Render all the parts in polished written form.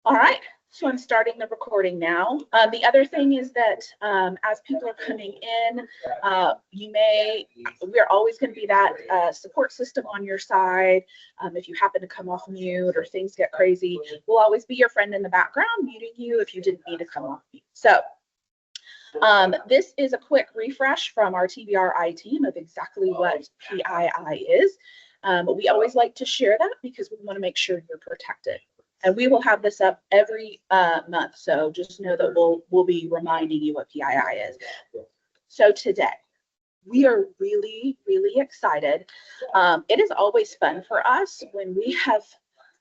All right, so I'm starting the recording now. The other thing is that as people are coming in, we're always going to be that support system on your side. If you happen to come off mute or things get crazy, we'll always be your friend in the background, muting you if you didn't need to come off mute. So this is a quick refresh from our TBRI team of exactly what PII is. We always like to share that because we want to make sure you're protected. And we will have this up every month. So just know that we'll be reminding you what PII is. So today, we are really, really excited. It is always fun for us when we have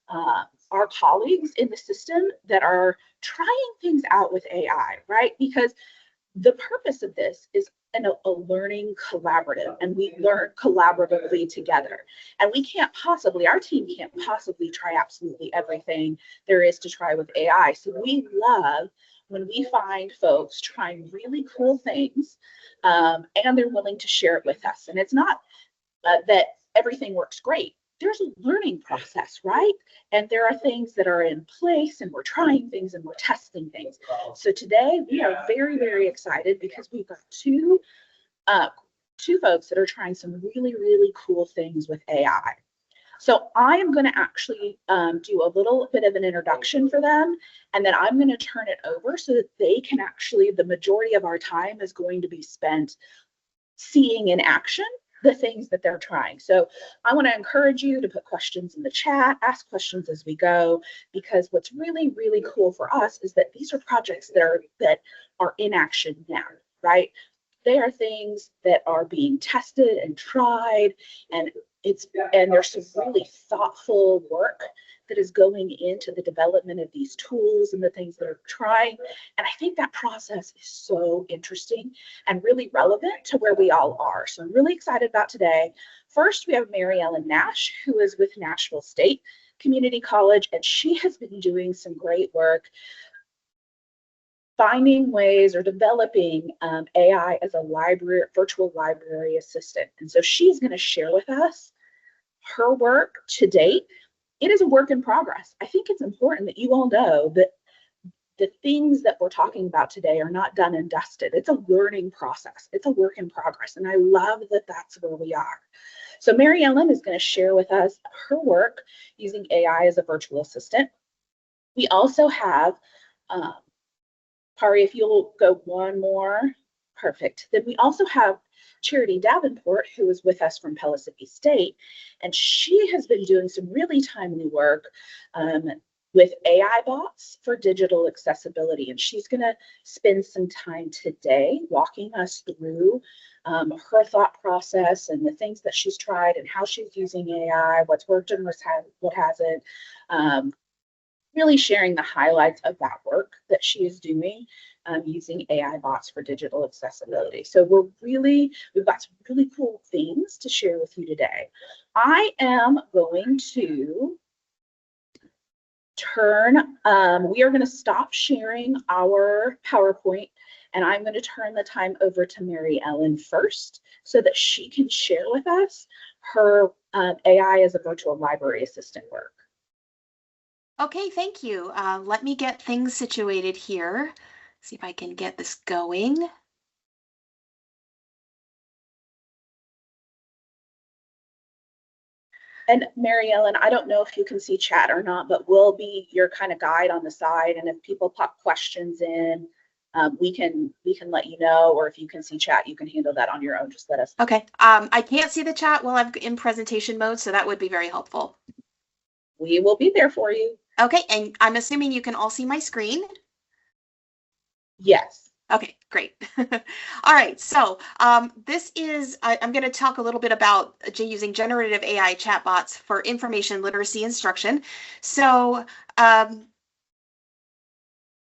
our colleagues in the system that are trying things out with AI, right? Because the purpose of this is a learning collaborative, and we learn collaboratively together. And our team can't possibly try absolutely everything there is to try with AI. So we love when we find folks trying really cool things and they're willing to share it with us. And it's not that everything works great. There's a learning process, right? And there are things that are in place, and we're trying things and we're testing things. So today we are very, very excited because we've got two folks that are trying some really, really cool things with AI. So I am going to actually do a little bit of an introduction for them, and then I'm going to turn it over so that they can actually, the majority of our time is going to be spent seeing in action the things that they're trying. So I want to encourage you to put questions in the chat, ask questions as we go, because what's really, really cool for us is that these are projects that are in action now, right? They are things that are being tested and tried, and there's some really thoughtful work that is going into the development of these tools and the things that are trying. And I think that process is so interesting and really relevant to where we all are. So I'm really excited about today. First, we have Mary Ellen Nash, who is with Nashville State Community College, and she has been doing some great work finding ways or developing AI as a virtual library assistant. And so she's going to share with us her work to date. It is a work in progress. I think it's important that you all know that the things that we're talking about today are not done and dusted. It's a learning process. It's a work in progress. And I love that that's where we are. So Mary Ellen is going to share with us her work using AI as a virtual assistant. We also have, Pari, if you'll go one more, perfect. Then we also have Charity Davenport, who is with us from Pellissippi State, and she has been doing some really timely work with AI bots for digital accessibility. And she's going to spend some time today walking us through her thought process and the things that she's tried and how she's using AI, what's worked and what hasn't. Really sharing the highlights of that work that she is doing using AI bots for digital accessibility. So we've got some really cool things to share with you today. I am going to we are going to stop sharing our PowerPoint, and I'm going to turn the time over to Mary Ellen first so that she can share with us her AI as a virtual library assistant work. Okay, thank you. Let me get things situated here. See if I can get this going. And Mary Ellen, I don't know if you can see chat or not, but we'll be your kind of guide on the side. And if people pop questions in, we can let you know, or if you can see chat, you can handle that on your own. Just let us know. Okay. I can't see the chat while I'm in presentation mode, so that would be very helpful. We will be there for you. Okay, and I'm assuming you can all see my screen? Yes. Okay, great. All right, so this is, I'm going to talk a little bit about using generative AI chatbots for information literacy instruction. So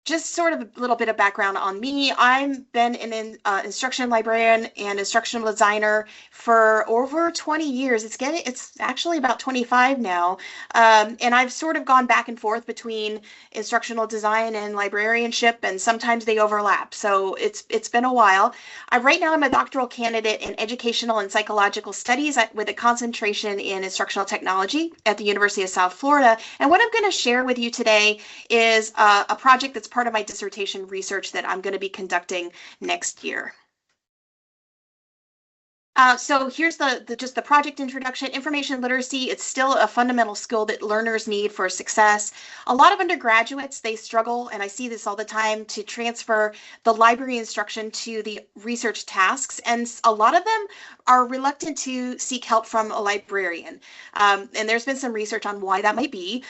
just sort of a little bit of background on me. I've been an instruction librarian and instructional designer for over 20 years. It's actually about 25 now. And I've sort of gone back and forth between instructional design and librarianship, and sometimes they overlap. So it's been a while. Right now I'm a doctoral candidate in educational and psychological studies with a concentration in instructional technology at the University of South Florida. And what I'm going to share with you today is a project that's part of my dissertation research that I'm going to be conducting next year. So here's just the project introduction. Information literacy, it's still a fundamental skill that learners need for success. A lot of undergraduates, they struggle, and I see this all the time, to transfer the library instruction to the research tasks. And a lot of them are reluctant to seek help from a librarian. And there's been some research on why that might be.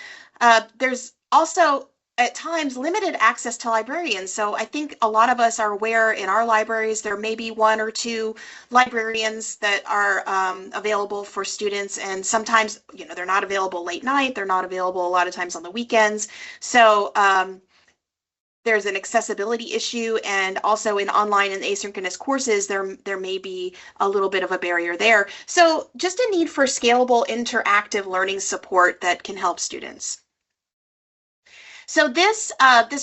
There's also at times limited access to librarians. So I think a lot of us are aware in our libraries there may be one or two librarians that are available for students, and sometimes they're not available late night, they're not available a lot of times on the weekends. So there's an accessibility issue, and also in online and asynchronous courses there may be a little bit of a barrier there. So just a need for scalable interactive learning support that can help students. So this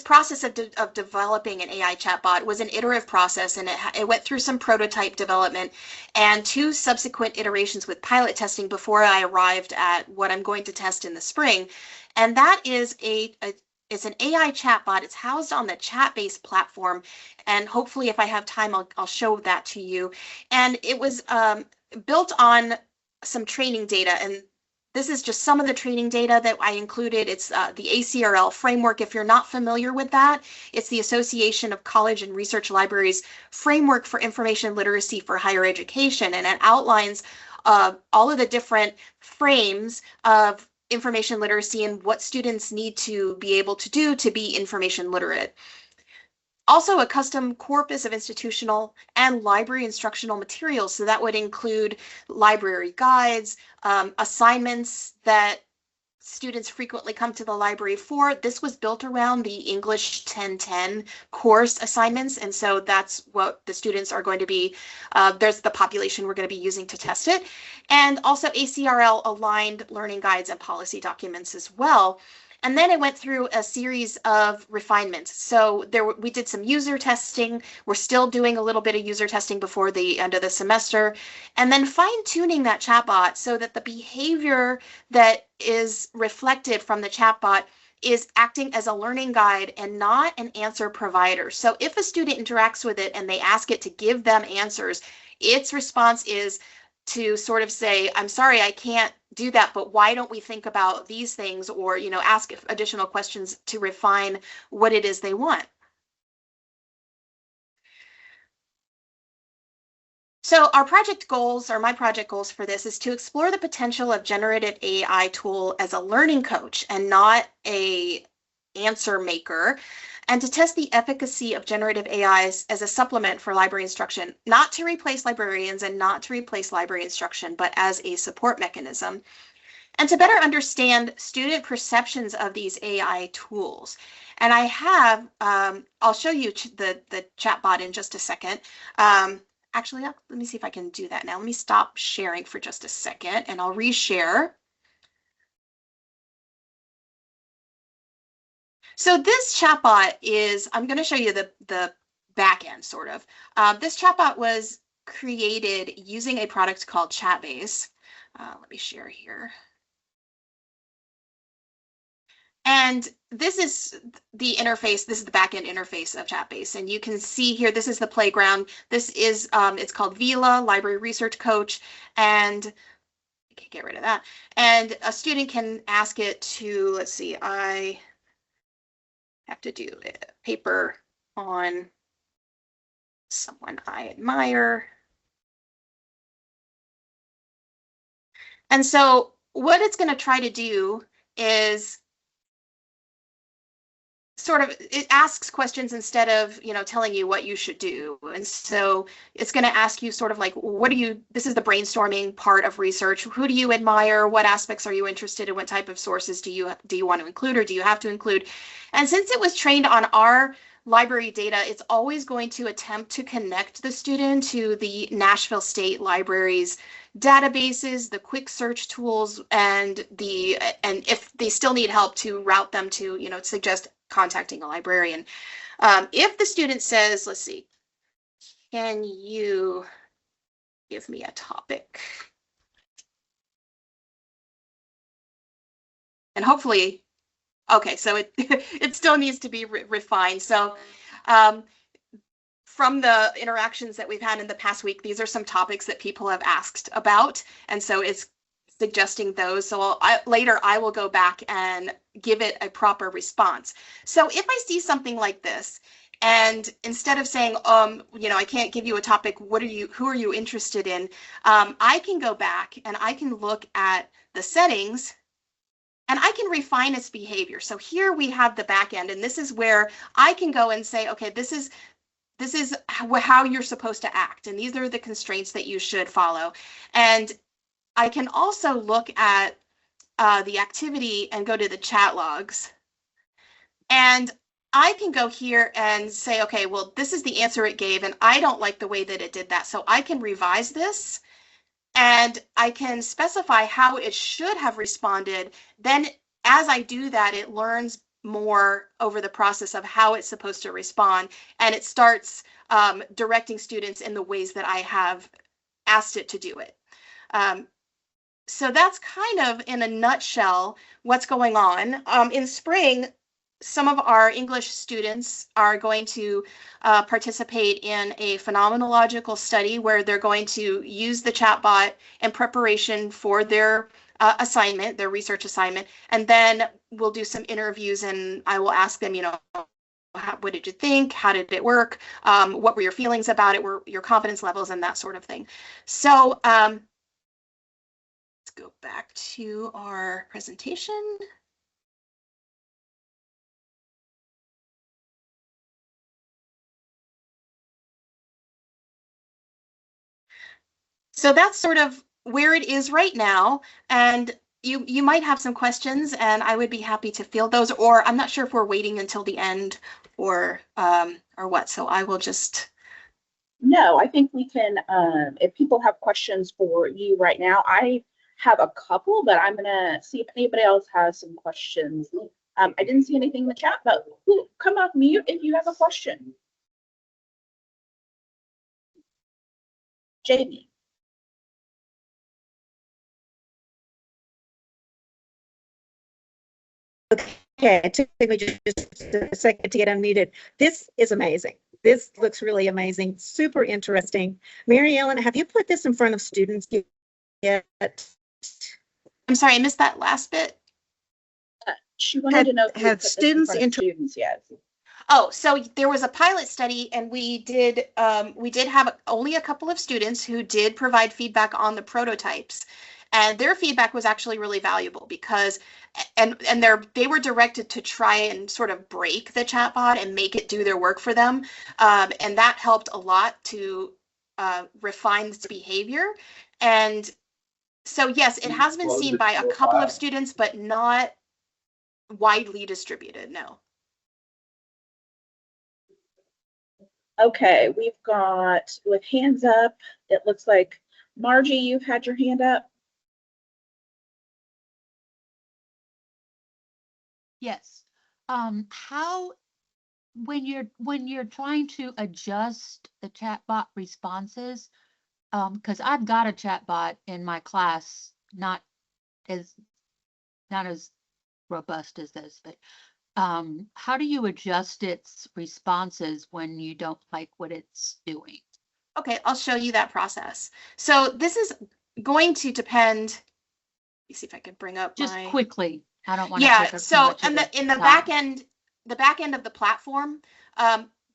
process of developing an AI chatbot was an iterative process, and it went through some prototype development and 2 subsequent iterations with pilot testing before I arrived at what I'm going to test in the spring. And that is it's an AI chatbot. It's housed on the Chatbase platform, and hopefully if I have time I'll show that to you. And it was built on some training data, and this is just some of the training data that I included. It's the ACRL framework. If you're not familiar with that, it's the Association of College and Research Libraries framework for information literacy for higher education, and it outlines all of the different frames of information literacy and what students need to be able to do to be information literate. Also a custom corpus of institutional and library instructional materials. So that would include library guides, assignments that students frequently come to the library for. This was built around the English 1010 course assignments, and so that's what the students are going to be, there's the population we're going to be using to test it. And also ACRL aligned learning guides and policy documents as well. And then it went through a series of refinements. So we did some user testing. We're still doing a little bit of user testing before the end of the semester. And then fine-tuning that chatbot so that the behavior that is reflected from the chatbot is acting as a learning guide and not an answer provider. So if a student interacts with it and they ask it to give them answers, its response is to sort of say, I'm sorry, I can't do that, but why don't we think about these things, or ask additional questions to refine what it is they want. So our project goals, or my project goals for this, is to explore the potential of generative AI tool as a learning coach and not a answer maker, and to test the efficacy of generative AIs as a supplement for library instruction, not to replace librarians and not to replace library instruction, but as a support mechanism, and to better understand student perceptions of these AI tools. And I have, I'll show you the chatbot in just a second. Actually, let me see if I can do that now. Let me stop sharing for just a second and I'll reshare. So this chatbot is, I'm going to show you the back end sort of. This chatbot was created using a product called Chatbase. Let me share here. And this is the interface. This is the backend interface of Chatbase. And you can see here, this is the playground. This is, it's called VILA, Library Research Coach. And I can get rid of that. And a student can ask it to, let's see, I have to do a paper on someone I admire. And so what it's going to try to do is sort of, it asks questions instead of, telling you what you should do. And so it's going to ask you sort of like, this is the brainstorming part of research. Who do you admire? What aspects are you interested in? What type of sources do you want to include, or do you have to include? And since it was trained on our library data, it's always going to attempt to connect the student to the Nashville State Library's databases, the quick search tools, and if they still need help, to route them to, suggest contacting a librarian. If the student says, let's see, can you give me a topic? And hopefully, okay, so it still needs to be refined. So from the interactions that we've had in the past week, these are some topics that people have asked about. And so it's suggesting those. So later I will go back and give it a proper response. So if I see something like this, and instead of saying, I can't give you a topic, who are you interested in? I can go back and I can look at the settings and I can refine its behavior. So here we have the back end, and this is where I can go and say, okay, this is how you're supposed to act, and these are the constraints that you should follow. And I can also look at the activity and go to the chat logs. And I can go here and say, okay, well, this is the answer it gave, and I don't like the way that it did that. So I can revise this, and I can specify how it should have responded. Then as I do that, it learns more over the process of how it's supposed to respond, and it starts directing students in the ways that I have asked it to do it. So that's kind of, in a nutshell, what's going on. In spring, some of our English students are going to participate in a phenomenological study where they're going to use the chatbot in preparation for their assignment, their research assignment, and then we'll do some interviews, and I will ask them, what did you think? How did it work? What were your feelings about it? Were your confidence levels, and that sort of thing. So let's go back to our presentation. So that's sort of where it is right now, and you might have some questions, and I would be happy to field those, or I'm not sure if we're waiting until the end or what. So I will just. No, I think we can, if people have questions for you right now, I have a couple, but I'm gonna see if anybody else has some questions. I didn't see anything in the chat, but come off mute if you have a question. Jamie. Okay, it took me just a second to get unmuted. This is amazing. This looks really amazing, super interesting. Mary Ellen, have you put this in front of students yet? I'm sorry, I missed that last bit. She wanted to know if had students students yet. Oh, so there was a pilot study, and we did have only a couple of students who did provide feedback on the prototypes. And their feedback was actually really valuable because, and they were directed to try and sort of break the chatbot and make it do their work for them. And that helped a lot to refine its behavior. And so, yes, it has been seen by a couple of students, but not widely distributed, no. Okay, we've got with hands up, it looks like Margie, you've had your hand up. Yes. How, when you're trying to adjust the chatbot responses, because I've got a chatbot in my class, not as robust as this, but how do you adjust its responses when you don't like what it's doing? Okay, I'll show you that process. So this is going to depend. Let me see if I could bring up just quickly. I don't want to. Yeah. So in the back end of the platform,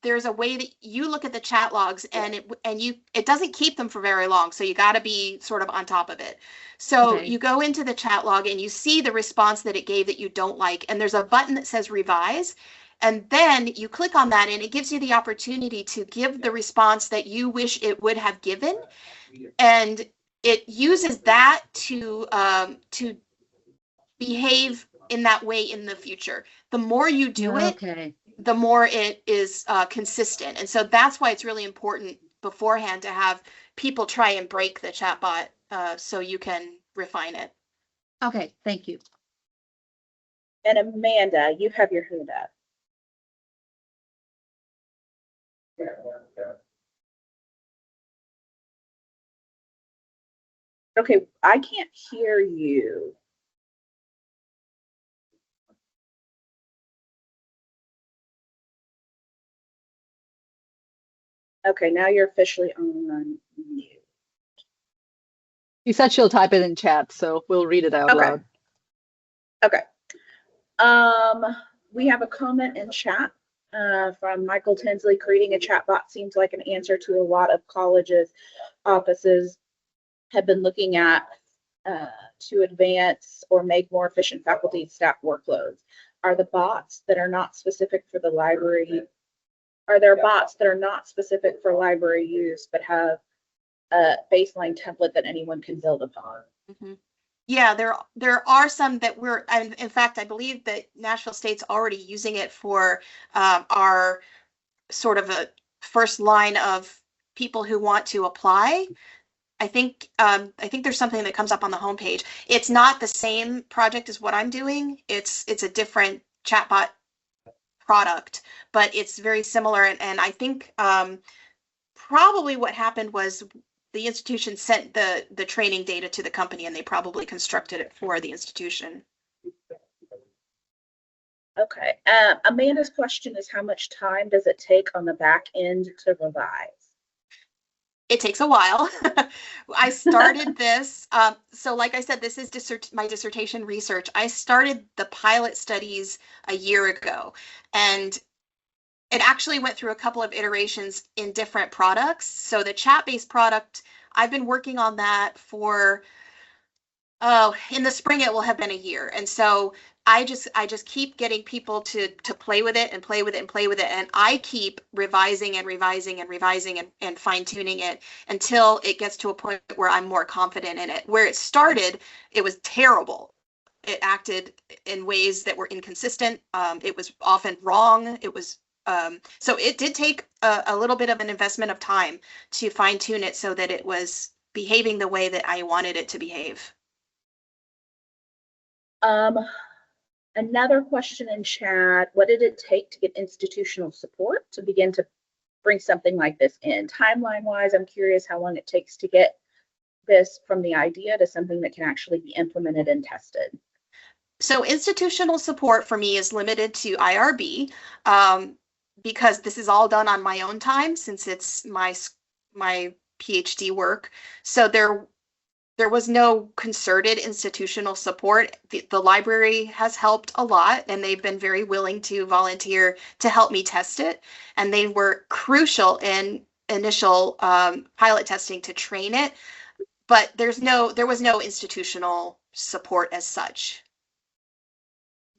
there's a way that you look at the chat logs, and it doesn't keep them for very long. So you got to be sort of on top of it. So Okay. You go into the chat log and you see the response that it gave that you don't like, and there's a button that says revise. And then you click on that and it gives you the opportunity to give the response that you wish it would have given. And it uses that to behave in that way in the future. The more you do it, Okay. the more it is consistent. And so that's why it's really important beforehand to have people try and break the chatbot so you can refine it. Okay, thank you. And Amanda, you have your hand up. Okay, I can't hear you. Okay, now you're officially on mute. She said she'll type it in chat, so we'll read it out Okay. loud. Okay. We have a comment in chat from Michael Tinsley. Creating a chatbot seems like an answer to a lot of colleges, offices have been looking at to advance or make more efficient faculty and staff workloads. Are the bots that are not specific for the library? Are there bots that are not specific for library use but have a baseline template that anyone can build upon? Mm-hmm. Yeah, there are some that we're, and in fact, I believe that Nashville State's already using it for our sort of a first line of people who want to apply. I think there's something that comes up on the homepage. It's not the same project as what I'm doing. It's a different chatbot product, but it's very similar. And I think probably what happened was the institution sent the training data to the company and they probably constructed it for the institution. Okay. Amanda's question is, how much time does it take on the back end to revise? It takes a while. I started this. So like I said, this is my dissertation research. I started the pilot studies a year ago, and it actually went through a couple of iterations in different products. So the chat-based product, I've been working on that for, in the spring it will have been a year. And so I just keep getting people to play with it and play with it and play with it. And I keep revising and revising and revising and fine tuning it until it gets to a point where I'm more confident in it. Where it started, it was terrible. It acted in ways that were inconsistent. It was often wrong. It was so it did take a little bit of an investment of time to fine tune it so that it was behaving the way that I wanted it to behave. Another question in chat, what did it take to get institutional support to begin to bring something like this in? Timeline wise, I'm curious how long it takes to get this from the idea to something that can actually be implemented and tested. So institutional support for me is limited to IRB because this is all done on my own time since it's my PhD work. So there was no concerted institutional support. The library has helped a lot and they've been very willing to volunteer to help me test it. And they were crucial in initial pilot testing to train it, but there was no institutional support as such.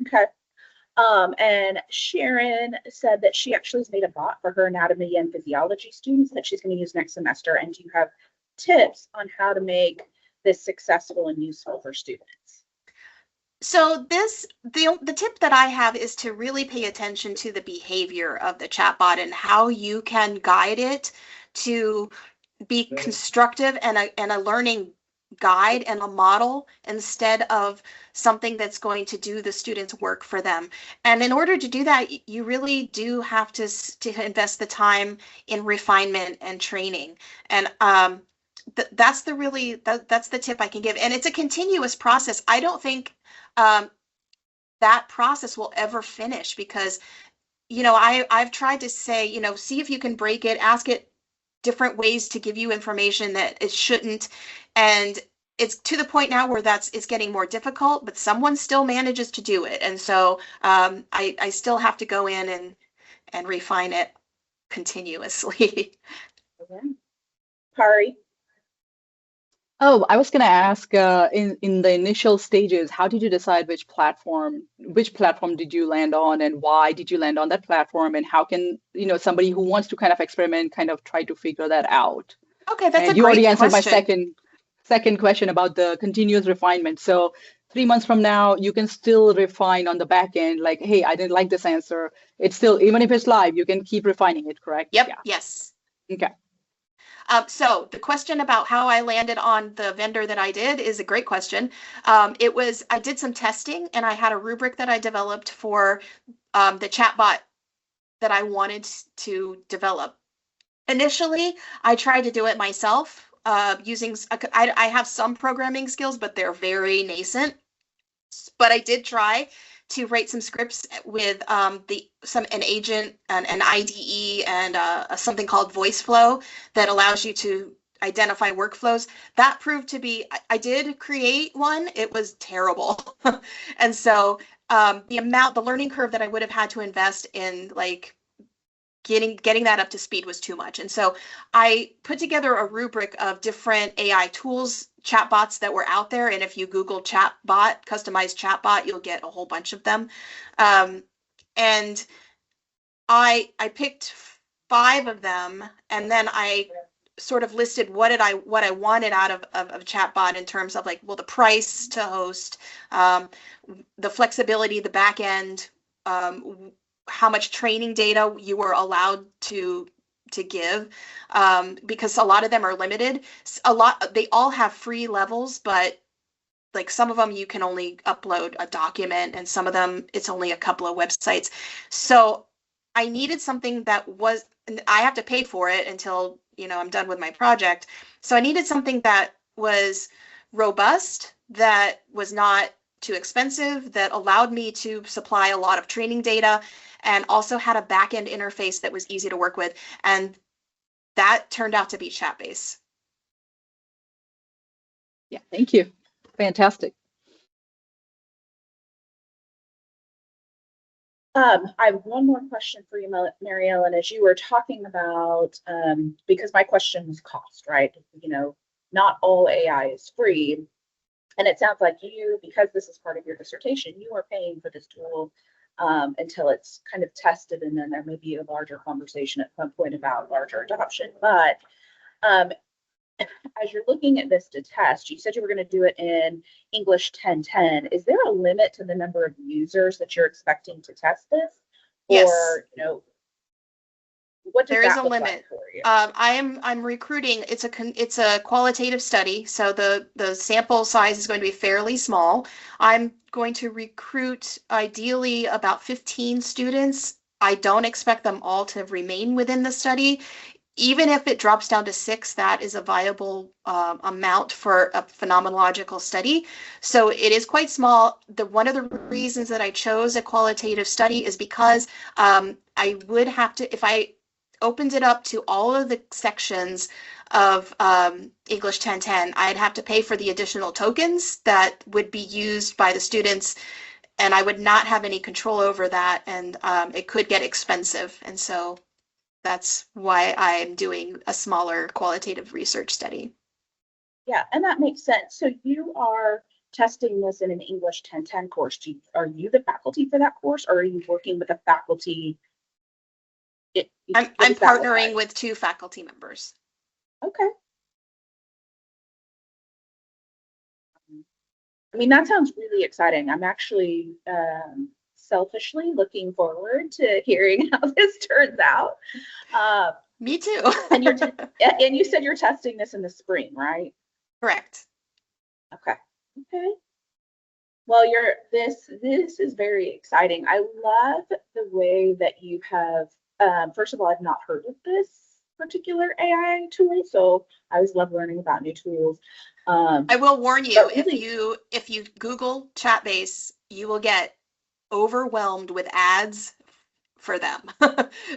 Okay. And Sharon said that she actually has made a bot for her anatomy and physiology students that she's going to use next semester. And do you have tips on how to make this successful and useful for students? So the tip that I have is to really pay attention to the behavior of the chatbot and how you can guide it to be constructive and a learning guide and a model instead of something that's going to do the students' work for them. And in order to do that, you really do have to invest the time in refinement and training. And that's the tip I can give. And it's a continuous process. I don't think that process will ever finish because, I've tried to say, see if you can break it, ask it different ways to give you information that it shouldn't. And it's to the point now where it's getting more difficult, but someone still manages to do it. And so I still have to go in and refine it continuously. Okay. Pari? Oh, I was going to ask, in the initial stages, how did you decide which platform did you land on, and why did you land on that platform, and how can, somebody who wants to kind of experiment kind of try to figure that out? Okay, that's a And you already great answered my question. second question about the continuous refinement. So 3 months from now, you can still refine on the back end, like, hey, I didn't like this answer. It's still, even if it's live, you can keep refining it, correct? Yep, Yeah. yes. Okay. So the question about how I landed on the vendor that I did is a great question. I did some testing and I had a rubric that I developed for the chatbot that I wanted to develop. Initially, I tried to do it myself using, I have some programming skills, but they're very nascent. But I did try to write some scripts with an agent, an IDE, and something called VoiceFlow that allows you to identify workflows. That proved to be, I did create one. It was terrible. And so the learning curve that I would have had to invest in like getting that up to speed was too much. And so I put together a rubric of different AI tools, chatbots that were out there. And if you Google chatbot, customized chatbot, you'll get a whole bunch of them. And I picked 5 of them, and then I sort of listed what I wanted out of a chatbot in terms of like, well, the price to host, the flexibility, the back end, how much training data you were allowed to give, because a lot of them are limited. They all have free levels, but like some of them you can only upload a document, and some of them it's only a couple of websites. So I needed something that was, I have to pay for it until, I'm done with my project. So I needed something that was robust, that was not too expensive, that allowed me to supply a lot of training data, and also had a back-end interface that was easy to work with. And that turned out to be Chatbase. Yeah, thank you. Fantastic. I have one more question for you, Mary Ellen, as you were talking about, because my question was cost, right? Not all AI is free. And it sounds like you, because this is part of your dissertation, you are paying for this tool until it's kind of tested, and then there may be a larger conversation at some point about larger adoption. But as you're looking at this to test, you said you were going to do it in English 1010. Is there a limit to the number of users that you're expecting to test this? Yes. Or, what does There is that a look limit. like for you? I'm recruiting. It's a qualitative study, so the sample size is going to be fairly small. I'm going to recruit ideally about 15 students. I don't expect them all to remain within the study. Even if it drops down to 6, that is a viable amount for a phenomenological study. So it is quite small. One of the reasons that I chose a qualitative study is because I would have to, if I opened it up to all of the sections of English 1010, I'd have to pay for the additional tokens that would be used by the students, and I would not have any control over that, and it could get expensive. And so that's why I'm doing a smaller qualitative research study. Yeah, and that makes sense. So you are testing this in an English 1010 course. Are you the faculty for that course, or are you working with a faculty? I'm partnering with 2 faculty members. Okay. I mean, that sounds really exciting. I'm actually selfishly looking forward to hearing how this turns out. Me too. and you said you're testing this in the spring, right? Correct. Okay. Okay. Well, this is very exciting. I love the way that you have. First of all, I've not heard of this particular AI tool, so I always love learning about new tools. I will warn you, really, if you Google Chatbase, you will get overwhelmed with ads for them.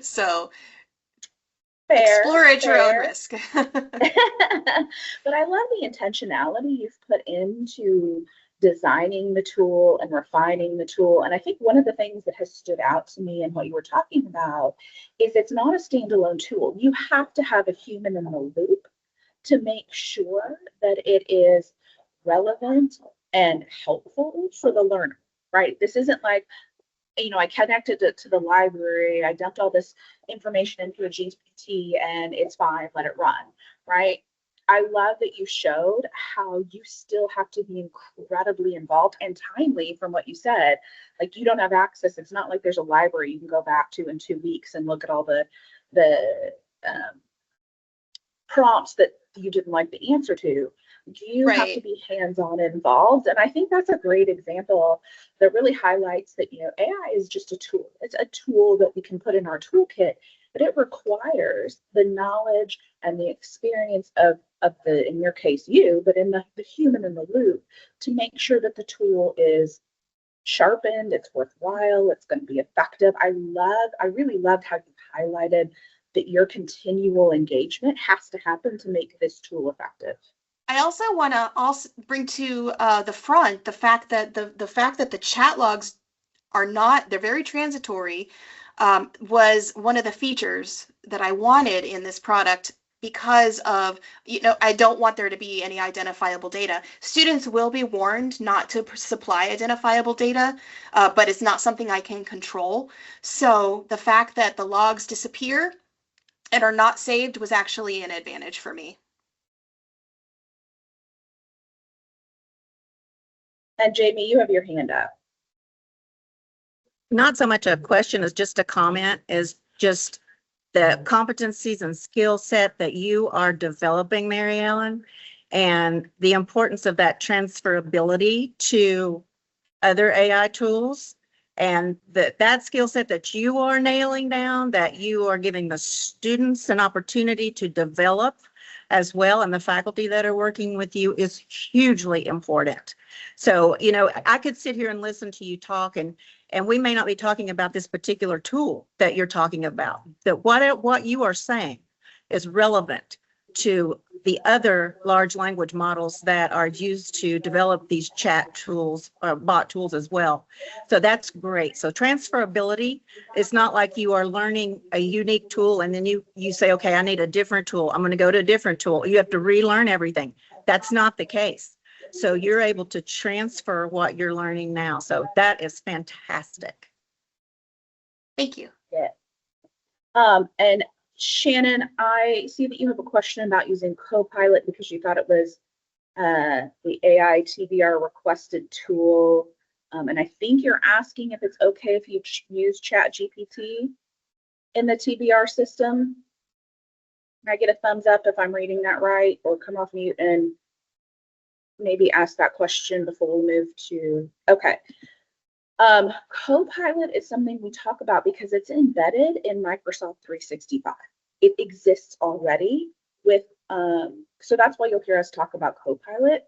So explore at your own risk. But I love the intentionality you've put into designing the tool and refining the tool. And I think one of the things that has stood out to me and what you were talking about is it's not a standalone tool. You have to have a human in the loop to make sure that it is relevant and helpful for the learner, right? This isn't like, I connected it to the library, I dumped all this information into a GPT and it's fine, let it run, right? I love that you showed how you still have to be incredibly involved and timely from what you said. Like, you don't have access. It's not like there's a library you can go back to in 2 weeks and look at all the prompts that you didn't like the answer to. You have to Right. be hands-on involved. And I think that's a great example that really highlights that, AI is just a tool. It's a tool that we can put in our toolkit, but it requires the knowledge and the experience of the, in your case, you, but in the human in the loop, to make sure that the tool is sharpened, it's worthwhile, it's going to be effective. I really loved how you highlighted that your continual engagement has to happen to make this tool effective. I also want to also bring to the front the fact that the chat logs are not, they're very transitory, was one of the features that I wanted in this product because of, I don't want there to be any identifiable data. Students will be warned not to supply identifiable data, but it's not something I can control. So the fact that the logs disappear and are not saved was actually an advantage for me. And Jamie, you have your hand up. Not so much a question as just a comment, is just the competencies and skill set that you are developing, Mary Ellen, and the importance of that transferability to other AI tools, and that skill set that you are nailing down, that you are giving the students an opportunity to develop as well, and the faculty that are working with you, is hugely important. So, I could sit here and listen to you talk, and we may not be talking about this particular tool that you're talking about, that what you are saying is relevant to the other large language models that are used to develop these chat tools or bot tools as well. So that's great. So transferability is not like you are learning a unique tool and then you say, okay, I need a different tool. I'm going to go to a different tool. You have to relearn everything. That's not the case. So you're able to transfer what you're learning now. So that is fantastic. Thank you. Yeah. And Shannon, I see that you have a question about using Copilot because you thought it was the AI TBR requested tool. And I think you're asking if it's okay if you use ChatGPT in the TBR system. Can I get a thumbs up if I'm reading that right, or come off mute and maybe ask that question before we move to, okay. Copilot is something we talk about because it's embedded in Microsoft 365. It exists already with, so that's why you'll hear us talk about Copilot.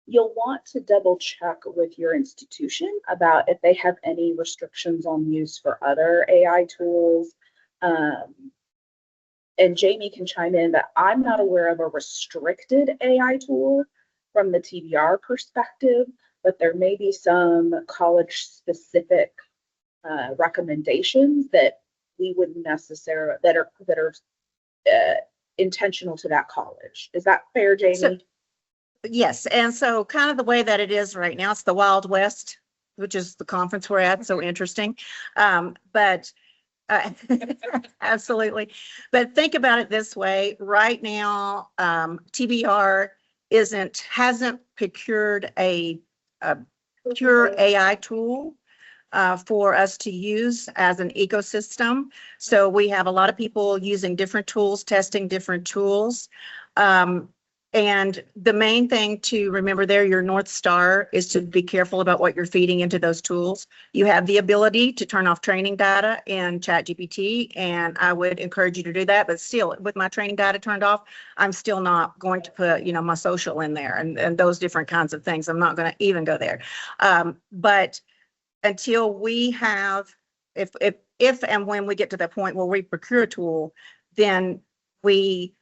You'll want to double check with your institution about if they have any restrictions on use for other AI tools. And Jamie can chime in, but I'm not aware of a restricted AI tool from the TBR perspective, but there may be some college specific recommendations that we wouldn't necessarily, that are intentional to that college. Is that fair, Jamie? So, yes, and so kind of the way that it is right now, it's the Wild West, which is the conference we're at, so interesting. But absolutely. But think about it this way, right now, TBR hasn't procured a pure AI tool for us to use as an ecosystem. So we have a lot of people using different tools, testing different tools. And the main thing to remember there, your North Star, is to be careful about what you're feeding into those tools. You have the ability to turn off training data in ChatGPT, and I would encourage you to do that. But still, with my training data turned off, I'm still not going to put, my social in there and those different kinds of things. I'm not going to even go there. But until we have, if and when we get to the point where we procure a tool, then we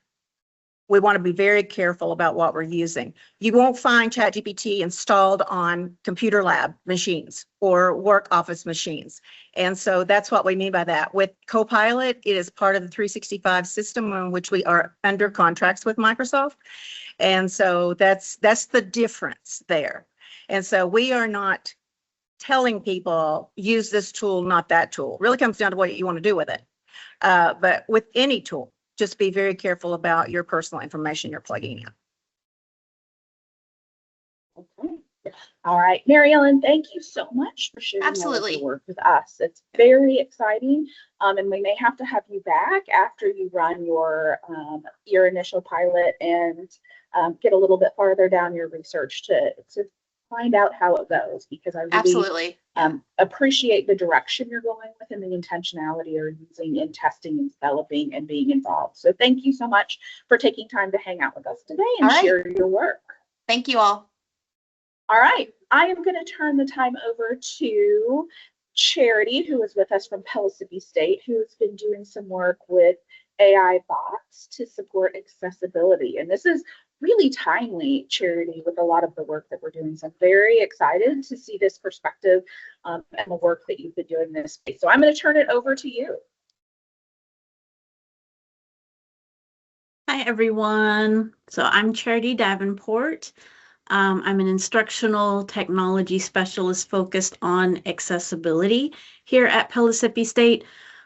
we want to be very careful about what we're using. You won't find ChatGPT installed on computer lab machines or work office machines. And so that's what we mean by that. With Copilot, it is part of the 365 system on which we are under contracts with Microsoft. And so that's the difference there. And so we are not telling people use this tool, not that tool. It really comes down to what you want to do with it. But with any tool, just be very careful about your personal information you're plugging in. Okay. All right, Mary Ellen, thank you so much for sharing all of Absolutely. your work with us. It's very exciting, and we may have to have you back after you run your initial pilot and get a little bit farther down your research to find out how it goes, because I really Absolutely. appreciate the direction you're going with and the intentionality you're using in testing and developing and being involved. So thank you so much for taking time to hang out with us today and All right. share your work. Thank you all. All right, I am going to turn the time over to Charity, who is with us from Pellissippi State, who's been doing some work with AI bots to support accessibility. And this is really timely, Charity, with a lot of the work that we're doing. So I'm very excited to see this perspective and the work that you've been doing in this space. So I'm going to turn it over to you. Hi, everyone. So I'm Charity Davenport. I'm an instructional technology specialist focused on accessibility here at Pellissippi State.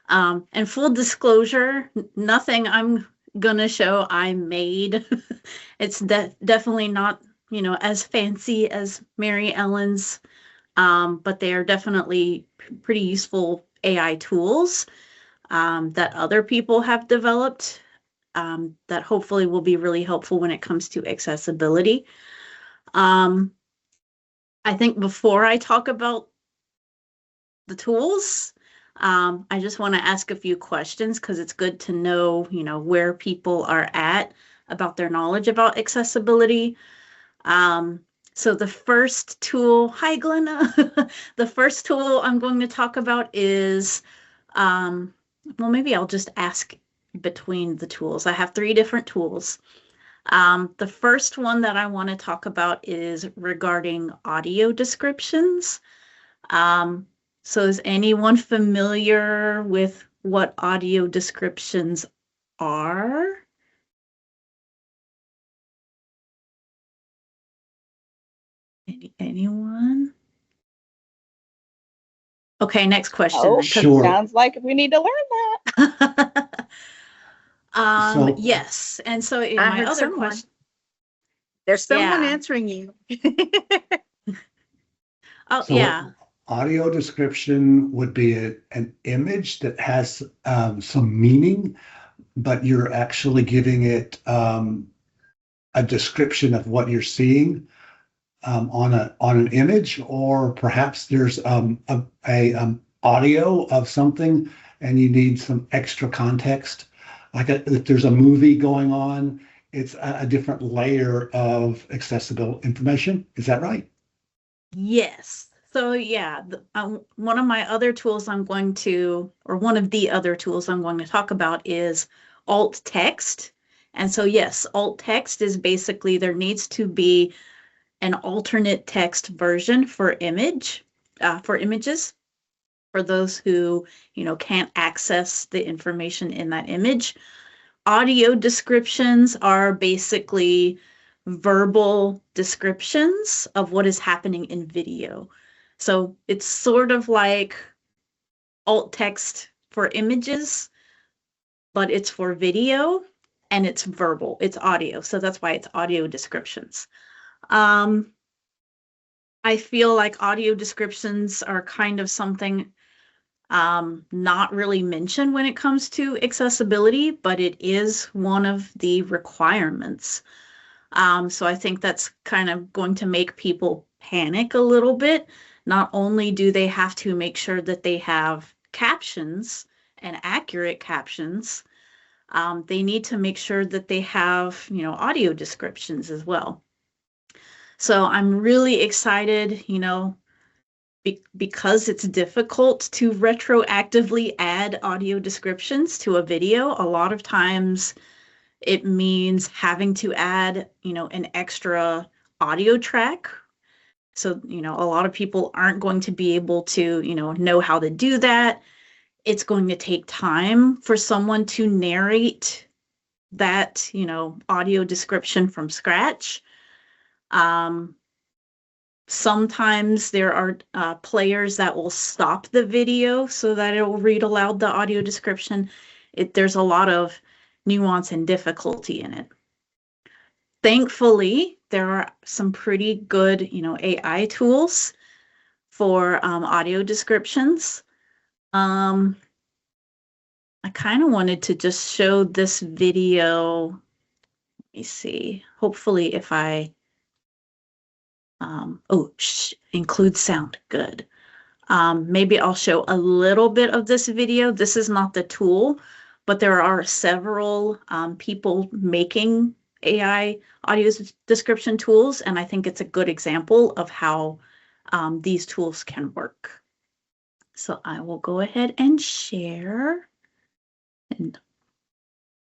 And full disclosure, nothing I'm gonna show I made. It's definitely not, as fancy as Mary Ellen's, but they are definitely pretty useful AI tools that other people have developed that hopefully will be really helpful when it comes to accessibility. I think before I talk about the tools, I just want to ask a few questions because it's good to know, where people are at about their knowledge about accessibility. So the first tool, hi Glenna, the first tool I'm going to talk about is, well, maybe I'll just ask between the tools. I have 3 different tools. The first one that I want to talk about is regarding audio descriptions. So is anyone familiar with what audio descriptions are? Anyone? Okay, next question. Oh, Sure. sounds like we need to learn that. So- Yes, and so in I my heard other someone. question, There's someone Yeah. answering you. oh So yeah, audio description would be an image that has some meaning, but you're actually giving it a description of what you're seeing on an image, or perhaps there's a audio of something and you need some extra context. Like if there's a movie going on, it's a different layer of accessible information. Is that right? yes. So yeah, one of my other tools one of the other tools I'm going to talk about is alt text. And so yes, alt text is basically there needs to be an alternate text version for images for those who, can't access the information in that image. Audio descriptions are basically verbal descriptions of what is happening in video. So it's sort of like alt text for images, but it's for video and it's verbal, it's audio. So that's why it's audio descriptions. I feel like audio descriptions are kind of something not really mentioned when it comes to accessibility, but it is one of the requirements. So I think that's kind of going to make people panic a little bit. Not only do they have to make sure that they have captions and accurate captions, they need to make sure that they have, audio descriptions as well. So I'm really excited, because it's difficult to retroactively add audio descriptions to a video. A lot of times It means having to add, an extra audio track. So, a lot of people aren't going to be able to, know how to do that. It's going to take time for someone to narrate that, audio description from scratch. Sometimes there are players that will stop the video so that it will read aloud the audio description. There's a lot of nuance and difficulty in it. Thankfully, there are some pretty good, AI tools for audio descriptions. I kind of wanted to just show this video. Let me see. Hopefully, if I include sound. Good. Maybe I'll show a little bit of this video. This is not the tool, but there are several people making AI audio description tools, and I think it's a good example of how these tools can work. So I will go ahead and share. And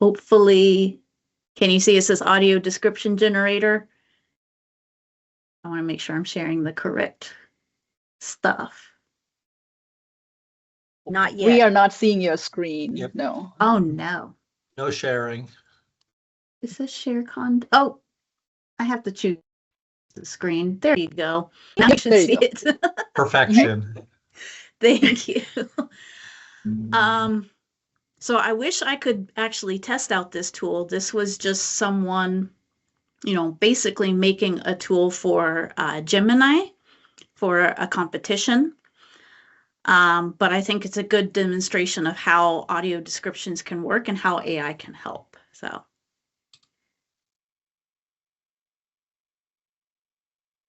hopefully, can you see it says audio description generator? I want to make sure I'm sharing the correct stuff. Not We yet. are not seeing your screen. Yep. No. Oh, no. No sharing. Is this share con? Oh, I have to choose the screen. There you go. Now I should There you see go. it. Perfection. Thank you. So I wish I could actually test out this tool. This was just someone, basically making a tool for Gemini for a competition. But I think it's a good demonstration of how audio descriptions can work and how AI can help. So.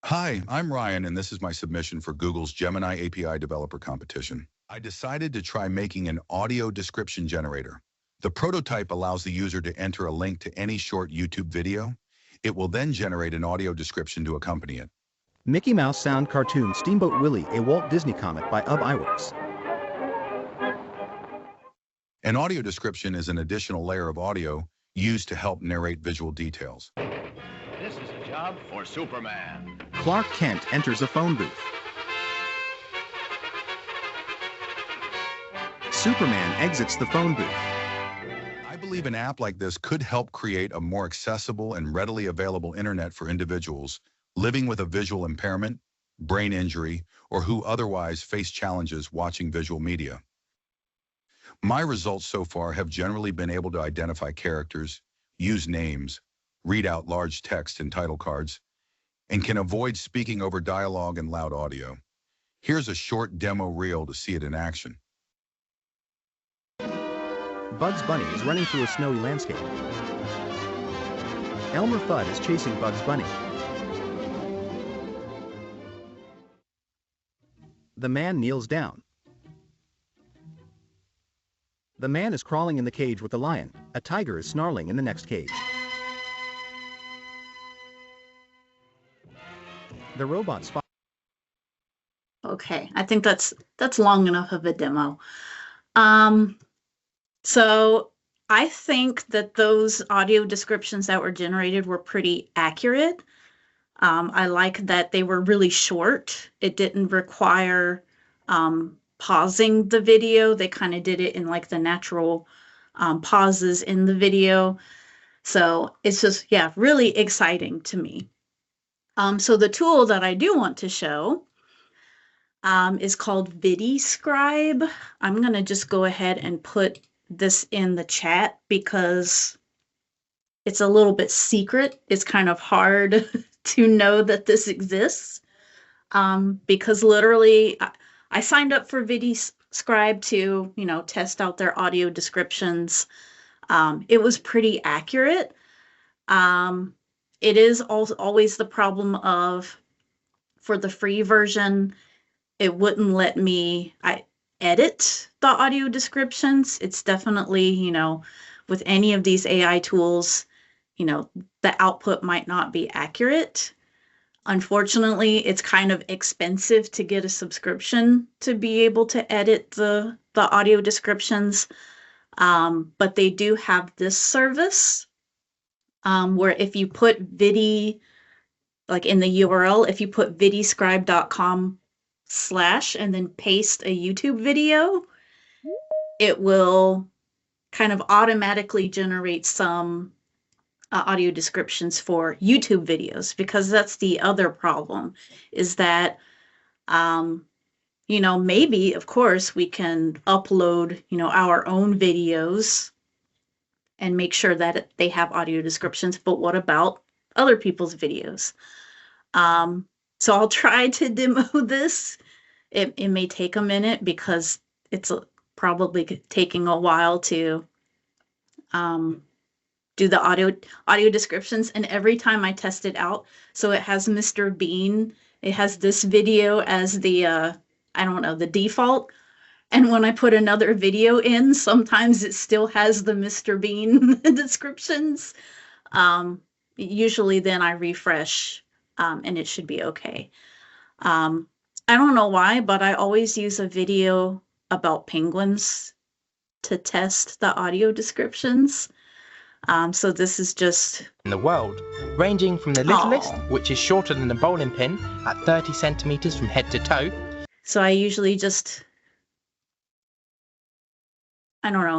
Hi, I'm Ryan, and this is my submission for Google's Gemini API Developer Competition. I decided to try making an audio description generator. The prototype allows the user to enter a link to any short YouTube video. It will then generate an audio description to accompany it. Mickey Mouse Sound Cartoon Steamboat Willie, a Walt Disney comic by UB iWorks. An audio description is an additional layer of audio used to help narrate visual details. This is a job for Superman. Clark Kent enters a phone booth. Superman exits the phone booth. I believe an app like this could help create a more accessible and readily available internet for individuals living with a visual impairment, brain injury, or who otherwise face challenges watching visual media. My results so far have generally been able to identify characters, use names, read out large text in title cards, and can avoid speaking over dialogue and loud audio. Here's a short demo reel to see it in action. Bugs Bunny is running through a snowy landscape. Elmer Fudd is chasing Bugs Bunny. The man kneels down. The man is crawling in the cage with the lion. A tiger is snarling in the next cage. The robot spot. Okay, I think that's long enough of a demo. So I think that those audio descriptions that were generated were pretty accurate. I like that they were really short. It didn't require pausing the video. They kind of did it in like the natural pauses in the video. So it's just, yeah, really exciting to me. So the tool that I do want to show is called VidiScribe. I'm going to just go ahead and put this in the chat because it's a little bit secret. It's kind of hard to know that this exists because literally I signed up for VidiScribe to, test out their audio descriptions. It was pretty accurate. It is always the problem of, for the free version, it wouldn't let me edit the audio descriptions. It's definitely, with any of these AI tools, the output might not be accurate. Unfortunately, it's kind of expensive to get a subscription to be able to edit the audio descriptions. But they do have this service where if you put Vidi, like in the URL, if you put vidiscribe.com/ and then paste a YouTube video, it will kind of automatically generate some audio descriptions for YouTube videos, because that's the other problem, is that, maybe, of course, we can upload, our own videos and make sure that they have audio descriptions, but what about other people's videos? So I'll try to demo this. It may take a minute because it's probably taking a while to do the audio descriptions. And every time I test it out, so it has Mr. Bean, it has this video as the, the default. And when I put another video in, sometimes it still has the Mr. Bean descriptions. Usually then I refresh and it should be okay. I don't know why, but I always use a video about penguins to test the audio descriptions. So this is just in the world, ranging from the littlest, which is shorter than a bowling pin at 30 centimeters from head to toe. So I usually just,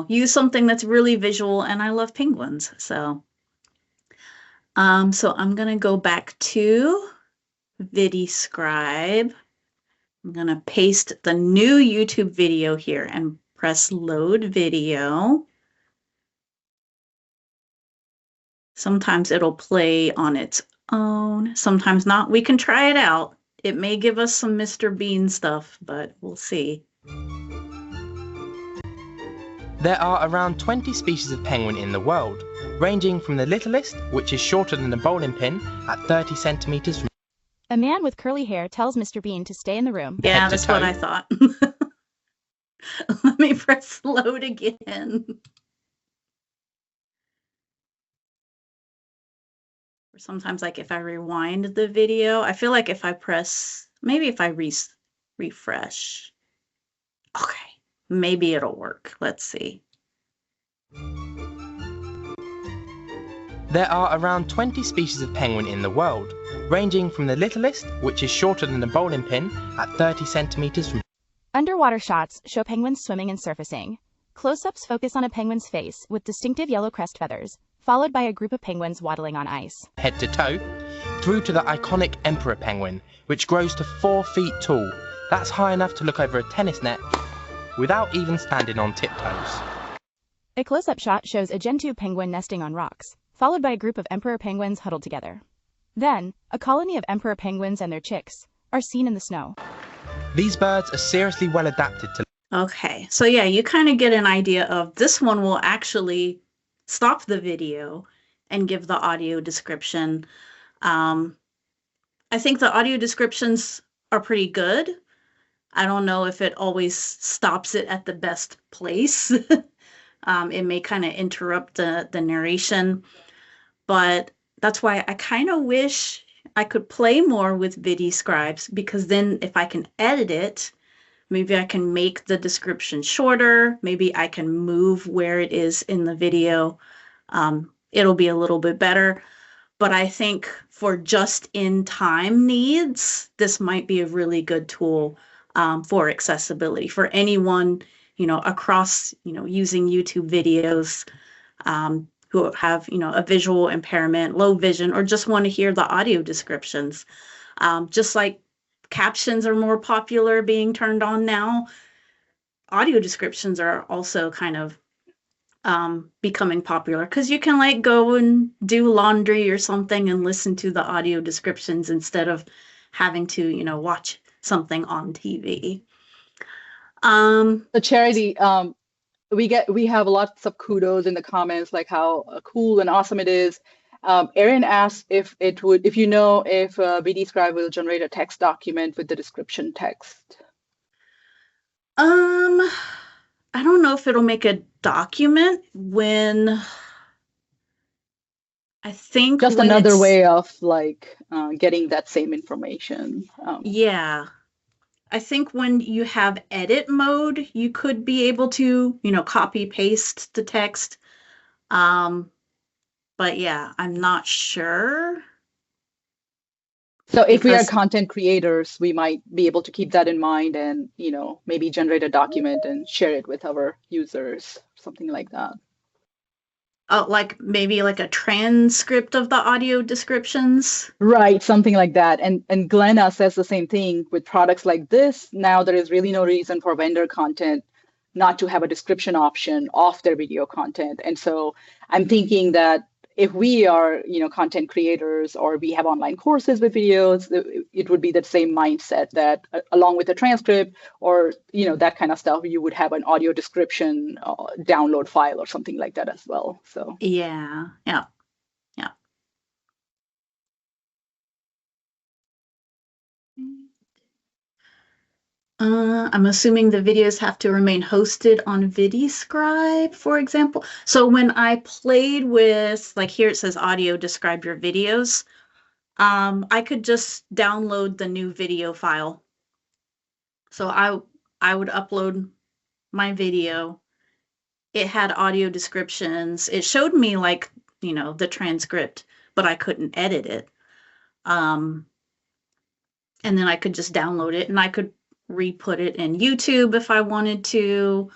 use something that's really visual, and I love penguins. So I'm gonna go back to VidiScribe. I'm gonna paste the new YouTube video here and press load video. Sometimes it'll play on its own, sometimes not. We can try it out. It may give us some Mr. Bean stuff, but we'll see. There are around 20 species of penguin in the world, ranging from the littlest, which is shorter than a bowling pin at 30 centimeters from... A man with curly hair tells Mr. Bean to stay in the room. Yeah, that's what I thought. Let me press load again. Or sometimes, like, if I rewind the video, I feel like if I press, maybe if I refresh. Okay, maybe it'll work. Let's see. There are around 20 species of penguin in the world, ranging from the littlest, which is shorter than a bowling pin at 30 centimeters from... Underwater shots show penguins swimming and surfacing. Close-ups focus on a penguin's face with distinctive yellow crest feathers, followed by a group of penguins waddling on ice. Head to toe, through to the iconic emperor penguin, which grows to 4 feet tall. That's high enough to look over a tennis net without even standing on tiptoes. A close-up shot shows a gentoo penguin nesting on rocks, followed by a group of emperor penguins huddled together. Then, a colony of emperor penguins and their chicks are seen in the snow. These birds are seriously well adapted to... Okay, so yeah, you kind of get an idea of this one will actually stop the video and give the audio description. I think the audio descriptions are pretty good. I don't know if it always stops it at the best place. It may kind of interrupt the narration, but that's why I kind of wish I could play more with VidiScribes, because then if I can edit it, maybe I can make the description shorter. Maybe I can move where it is in the video. It'll be a little bit better. But I think for just-in-time needs, this might be a really good tool for accessibility for anyone, across, using YouTube videos who have, a visual impairment, low vision, or just want to hear the audio descriptions. Just like captions are more popular being turned on now, audio descriptions are also kind of becoming popular, because you can go and do laundry or something and listen to the audio descriptions instead of having to, watch something on TV. The Charity, we have lots of kudos in the comments, like how cool and awesome it is. Erin asked if VidiScribe will generate a text document with the description text. I don't know if it'll make a document when I think just another way of getting that same information. Yeah. I think when you have edit mode, you could be able to, copy paste the text. But But yeah, I'm not sure. So if we are Because- content creators, we might be able to keep that in mind and, maybe generate a document and share it with our users, something like that. Oh, like maybe like a transcript of the audio descriptions. Right, something like that. And Glenna says the same thing with products like this. Now there is really no reason for vendor content not to have a description option of their video content. And so I'm thinking that if we are, content creators or we have online courses with videos, it would be the same mindset that along with a transcript or, that kind of stuff, you would have an audio description download file or something like that as well. So Yeah. I'm assuming the videos have to remain hosted on VidiScribe, for example. So when I played with, like here it says audio, describe your videos. I could just download the new video file. So I would upload my video. It had audio descriptions. It showed me like, the transcript, but I couldn't edit it. And then I could just download it and I could re-put it in YouTube if I wanted to.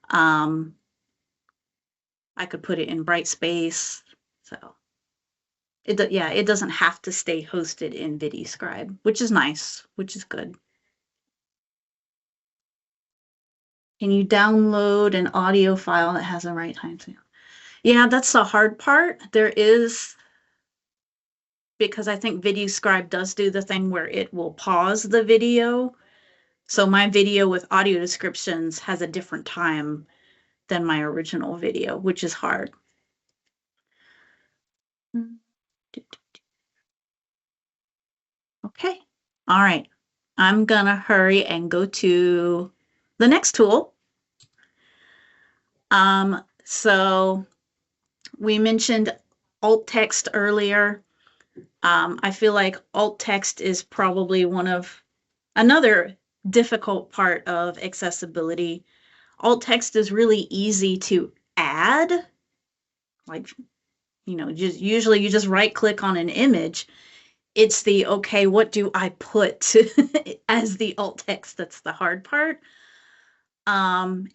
I could put it in Brightspace. So it doesn't have to stay hosted in VidiScribe, which is nice, which is good. Can you download an audio file that has a right timestamp? Yeah, that's the hard part. There is, because I think VidiScribe does do the thing where it will pause the video. So my video with audio descriptions has a different time than my original video, which is hard. Okay. All right. I'm gonna hurry and go to the next tool. So we mentioned alt text earlier. I feel like alt text is probably another difficult part of accessibility. Alt text is really easy to add. Like, usually you just right click on an image. It's the, okay, what do I put as the alt text that's the hard part.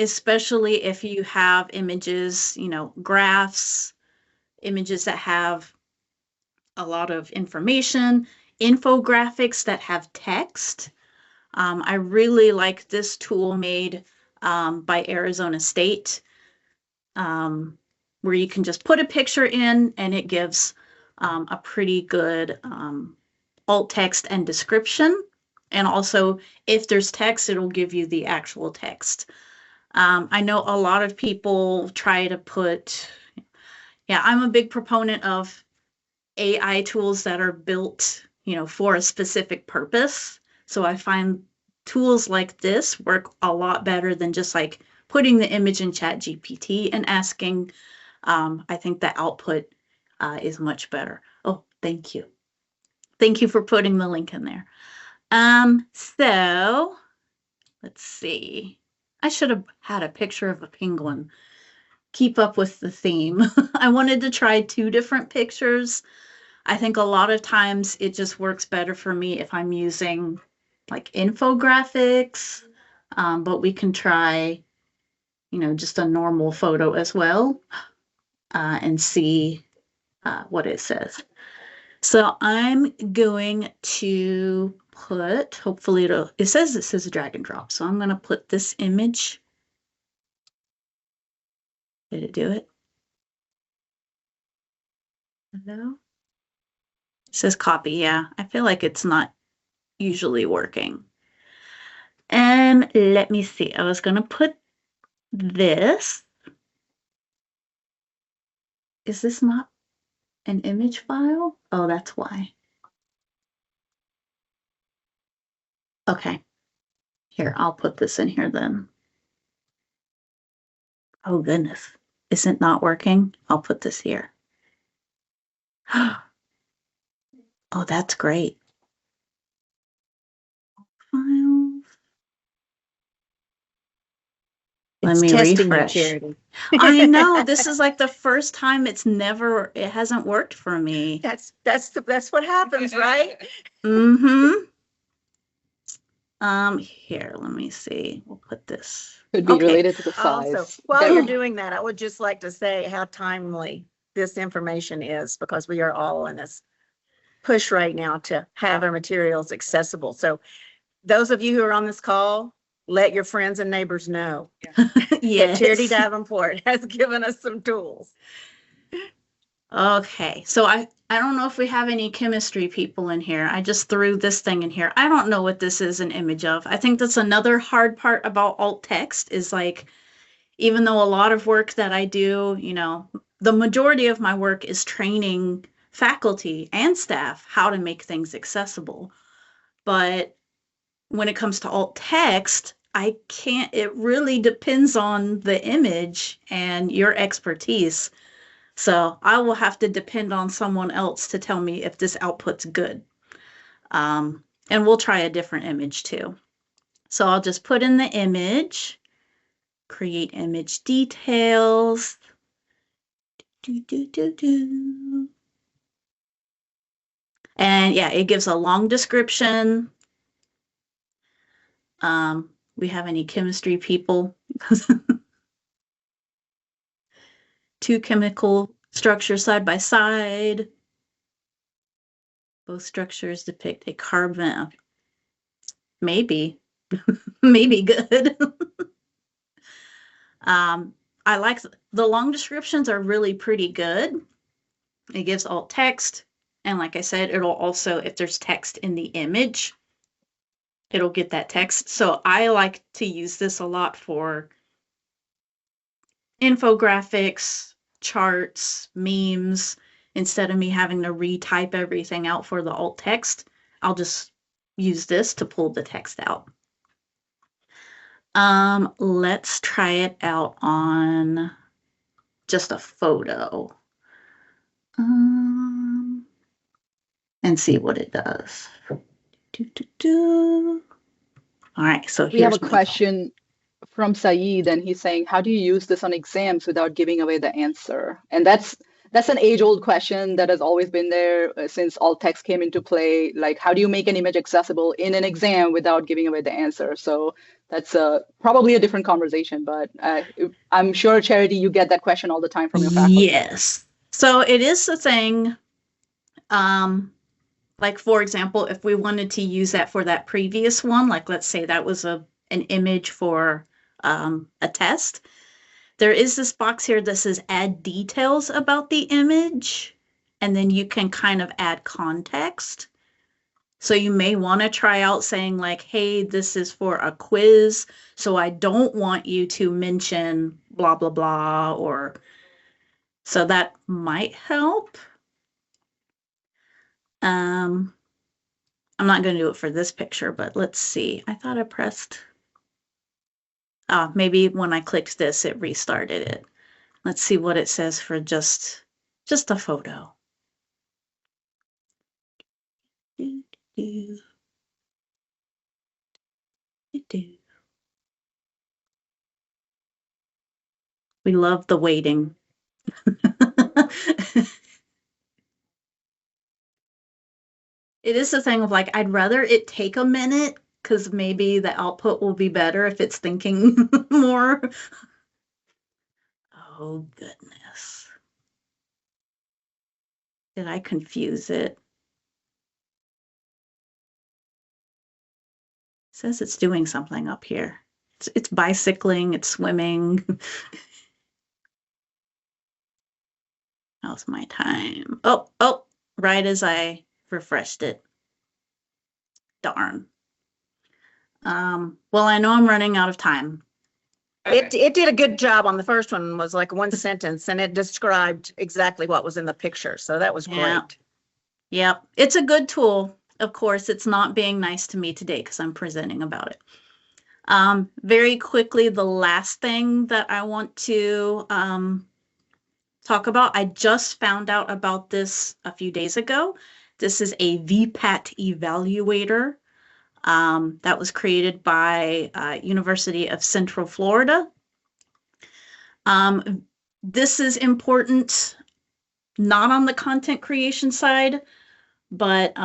Especially if you have images, graphs, images that have a lot of information, infographics that have text. I really like this tool made by Arizona State, where you can just put a picture in and it gives a pretty good alt text and description. And also, if there's text, it'll give you the actual text. I know a lot of people try to put, I'm a big proponent of AI tools that are built, for a specific purpose. So I find tools like this work a lot better than just like putting the image in ChatGPT and asking. I think the output is much better. Oh, thank you. Thank you for putting the link in there. So let's see. I should have had a picture of a penguin. Keep up with the theme. I wanted to try 2 different pictures. I think a lot of times it just works better for me if I'm using like infographics, but we can try, just a normal photo as well, and see what it says. So I'm going to put, hopefully it says drag and drop. So I'm going to put this image. Did it do it? Hello? It says copy. Yeah, I feel like it's not usually working. And let me see. I was going to put this. Is this not an image file? Oh, that's why. Okay. Here, I'll put this in here then. Oh, goodness. Is it not working? I'll put this here. Oh, that's great. Files. Let It's me testing you, refresh. Charity. I know, this is like the first time it hasn't worked for me. That's what happens, right? Mm-hmm. Here, let me see. We'll put this. Could be Okay. related to the Also, size. while you're doing that, I would just like to say how timely this information is, because we are all in this push right now to have our materials accessible. So those of you who are on this call, let your friends and neighbors know that Yes. Charity Davenport has given us some tools. Okay, so I don't know if we have any chemistry people in here. I just threw this thing in here. I don't know what this is an image of. I think that's another hard part about alt text is like, even though a lot of work that I do, you know, the majority of my work is training faculty and staff how to make things accessible. But when it comes to alt text, I can't, it really depends on the image and your expertise. So I will have to depend on someone else to tell me if this output's good. And we'll try a different image too. So I'll just put in the image, create image details. And yeah, it gives a long description. We have any chemistry people? 2 chemical structures side by side. Both structures depict a carbon. Maybe, maybe good. I like the long descriptions are really pretty good. It gives alt text. And like I said, it'll also, if there's text in the image, it'll get that text. So I like to use this a lot for infographics, charts, memes. Instead of me having to retype everything out for the alt text, I'll just use this to pull the text out. Let's try it out on just a photo. And see what it does. All right, so We have here's a my question from Saeed, and he's saying, how do you use this on exams without giving away the answer? And that's an age-old question that has always been there since alt text came into play. Like, how do you make an image accessible in an exam without giving away the answer? So that's probably a different conversation, but I'm sure, Charity, you get that question all the time from your faculty. Yes. So it is a thing. Like, for example, if we wanted to use that for that previous one, like let's say that was an image for a test, there is this box here that says add details about the image, and then you can kind of add context. So you may want to try out saying like, hey, this is for a quiz, so I don't want you to mention blah, blah, blah, or so that might help. I'm not going to do it for this picture, but let's see. I thought I pressed. Maybe when I clicked this, it restarted it. Let's see what it says for just a photo. We love the waiting. It is the thing of like, I'd rather it take a minute because maybe the output will be better if it's thinking more. Oh, goodness. Did I confuse it? It says it's doing something up here. It's bicycling, it's swimming. How's my time? Oh, right as I refreshed it. Darn. Well, I know I'm running out of time. It did a good job on the first one, was like one sentence, and it described exactly what was in the picture. So that was great. Yep. It's a good tool. Of course, it's not being nice to me today because I'm presenting about it. Very quickly, the last thing that I want to talk about, I just found out about this a few days ago. This is a VPAT evaluator that was created by University of Central Florida. This is important, not on the content creation side, but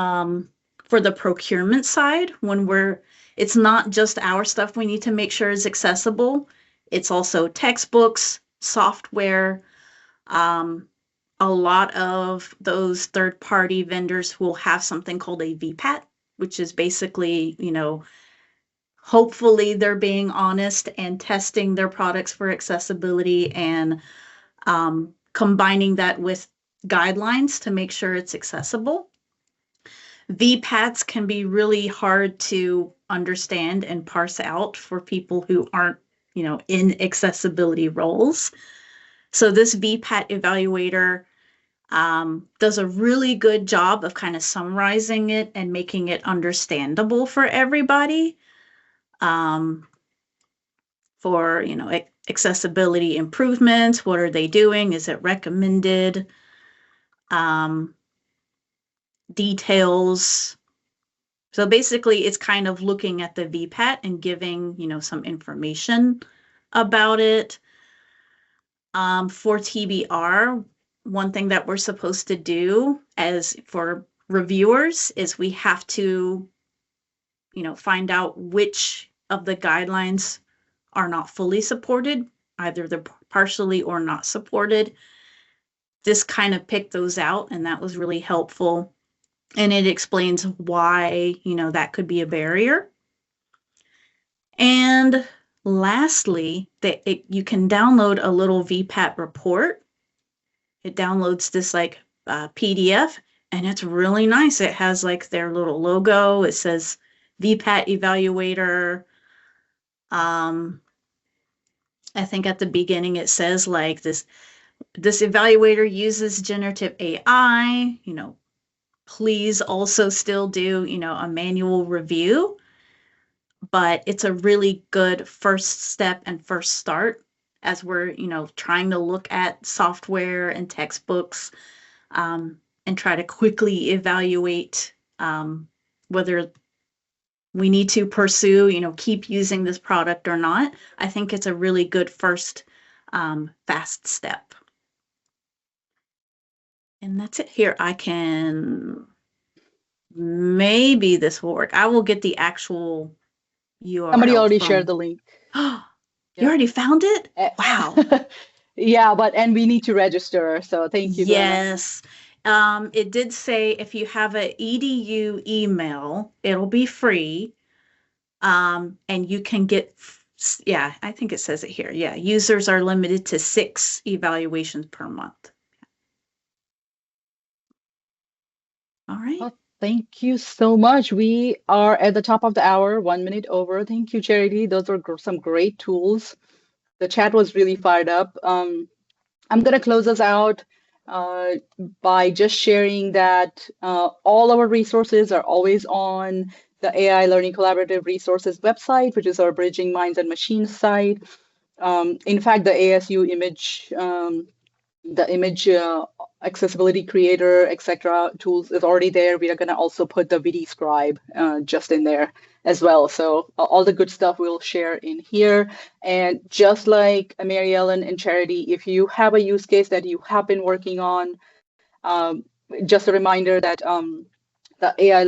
for the procurement side, when it's not just our stuff we need to make sure is accessible. It's also textbooks, software. A lot of those third-party vendors will have something called a VPAT, which is basically, hopefully they're being honest and testing their products for accessibility and combining that with guidelines to make sure it's accessible. VPATs can be really hard to understand and parse out for people who aren't, in accessibility roles. So this VPAT evaluator does a really good job of kind of summarizing it and making it understandable for everybody. For, accessibility improvements, what are they doing? Is it recommended? Details. So basically it's kind of looking at the VPAT and giving, some information about it. For TBR, one thing that we're supposed to do as for reviewers is we have to, find out which of the guidelines are not fully supported, either they're partially or not supported. This kind of picked those out, and that was really helpful. And it explains why, that could be a barrier. And lastly, you can download a little VPAT report. It downloads this PDF, and it's really nice. It has their little logo. It says VPAT evaluator. I think at the beginning it says this evaluator uses generative AI, please also still do, a manual review, but it's a really good first step and first start as we're, trying to look at software and textbooks, and try to quickly evaluate, whether we need to pursue, keep using this product or not. I think it's a really good first, fast step. And that's it here. Maybe this will work. I will get the actual URL. Somebody already shared the link. You already found it? Wow. Yeah, and we need to register. So thank you. Yes. It did say if you have an EDU email, it'll be free. And you can get, I think it says it here. Yeah, users are limited to 6 evaluations per month. All right. Well, thank you so much. We are at the top of the hour, 1 minute over. Thank you, Charity. Those are some great tools. The chat was really fired up. I'm going to close us out by just sharing that all our resources are always on the AI Learning Collaborative Resources website, which is our Bridging Minds and Machines site. In fact, the ASU image, accessibility creator, etc. tools is already there. We are going to also put the VD Scribe just in there as well. So all the good stuff we'll share in here. And just like Mary Ellen and Charity, if you have a use case that you have been working on, just a reminder that the AI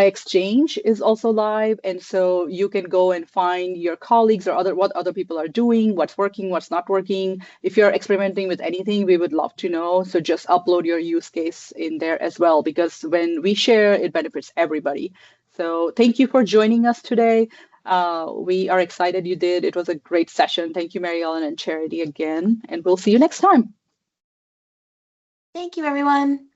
Exchange is also live. And so you can go and find your colleagues or what other people are doing, what's working, what's not working. If you're experimenting with anything, we would love to know. So just upload your use case in there as well, because when we share, it benefits everybody. So thank you for joining us today. We are excited you did. It was a great session. Thank you, Mary Ellen and Charity again, and we'll see you next time. Thank you, everyone.